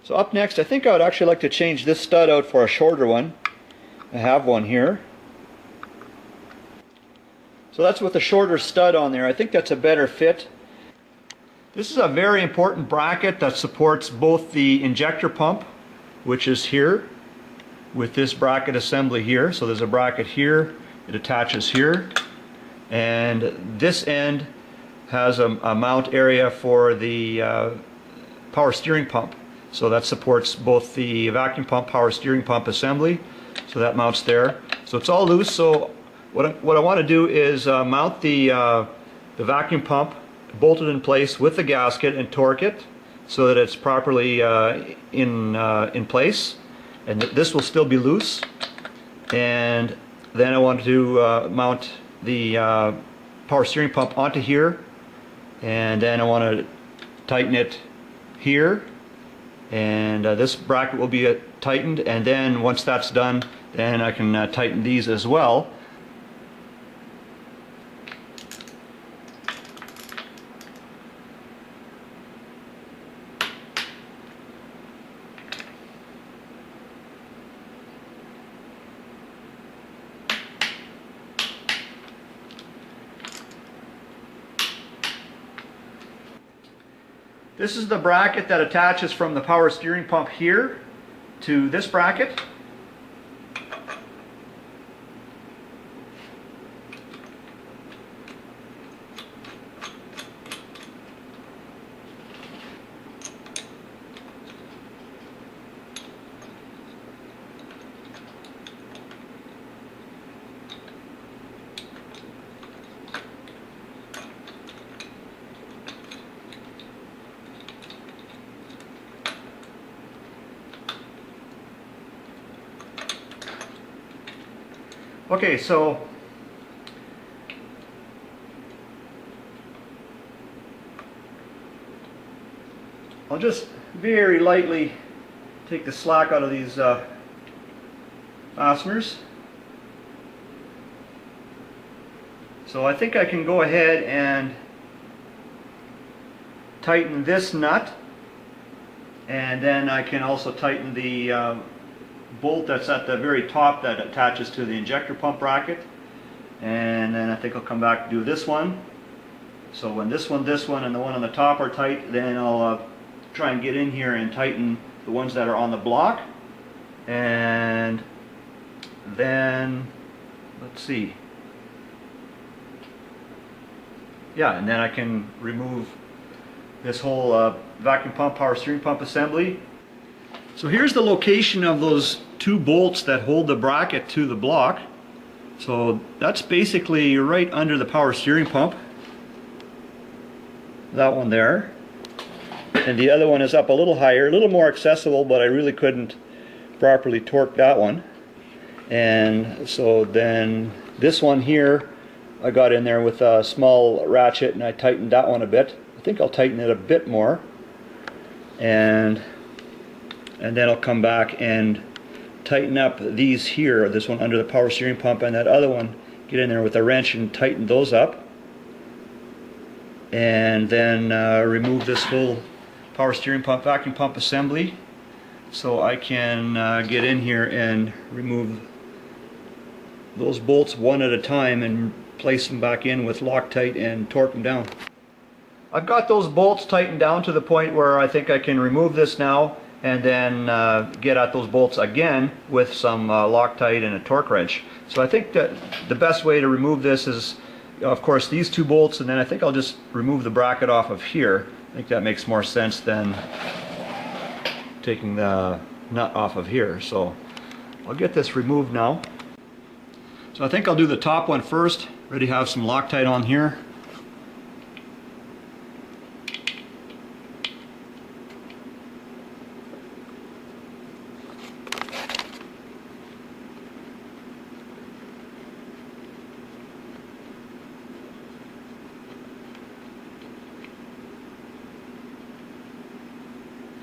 So up next, I think I would actually like to change this stud out for a shorter one. I have one here. So that's with a shorter stud on there. I think that's a better fit. This is a very important bracket that supports both the injector pump, which is here, with this bracket assembly here. So there's a bracket here, it attaches here, and this end has a mount area for the power steering pump. So that supports both the vacuum pump, power steering pump assembly. So that mounts there. So it's all loose. So what I want to do is mount the vacuum pump bolted in place with the gasket and torque it so that it's properly in place. And this will still be loose. And then I want to mount the power steering pump onto here. And then I want to tighten it here. And this bracket will be tightened, and then once that's done, then I can tighten these as well. This is the bracket that attaches from the power steering pump here to this bracket. Okay, so I'll just very lightly take the slack out of these fasteners. So I think I can go ahead and tighten this nut, and then I can also tighten the bolt that's at the very top that attaches to the injector pump bracket. And then I think I'll come back to do this one. So when this one, and the one on the top are tight, then I'll try and get in here and tighten the ones that are on the block. And then, let's see. Yeah, and then I can remove this whole vacuum pump, power steering pump assembly. So here's the location of those two bolts that hold the bracket to the block. So that's basically right under the power steering pump. That one there. And the other one is up a little higher, a little more accessible, but I really couldn't properly torque that one. And so then this one here, I got in there with a small ratchet and I tightened that one a bit. I think I'll tighten it a bit more. And then I'll come back and tighten up these here, this one under the power steering pump and that other one, get in there with a wrench and tighten those up. And then remove this whole power steering pump, vacuum pump assembly, so I can get in here and remove those bolts one at a time and place them back in with Loctite and torque them down. I've got those bolts tightened down to the point where I think I can remove this now and then get at those bolts again with some Loctite and a torque wrench. So I think that the best way to remove this is, of course, these two bolts, and then I think I'll just remove the bracket off of here. I think that makes more sense than taking the nut off of here. So I'll get this removed now. So I think I'll do the top one first. Already have some Loctite on here.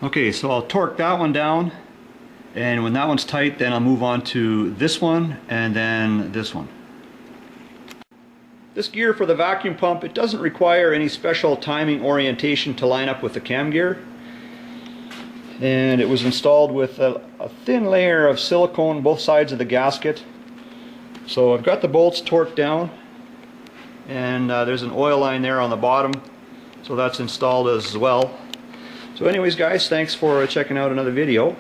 Okay, so I'll torque that one down, and when that one's tight, then I'll move on to this one and then this one. This gear for the vacuum pump, it doesn't require any special timing orientation to line up with the cam gear. and it was installed with a thin layer of silicone both sides of the gasket. So I've got the bolts torqued down, and there's an oil line there on the bottom, so that's installed as well. So anyways guys, thanks for checking out another video.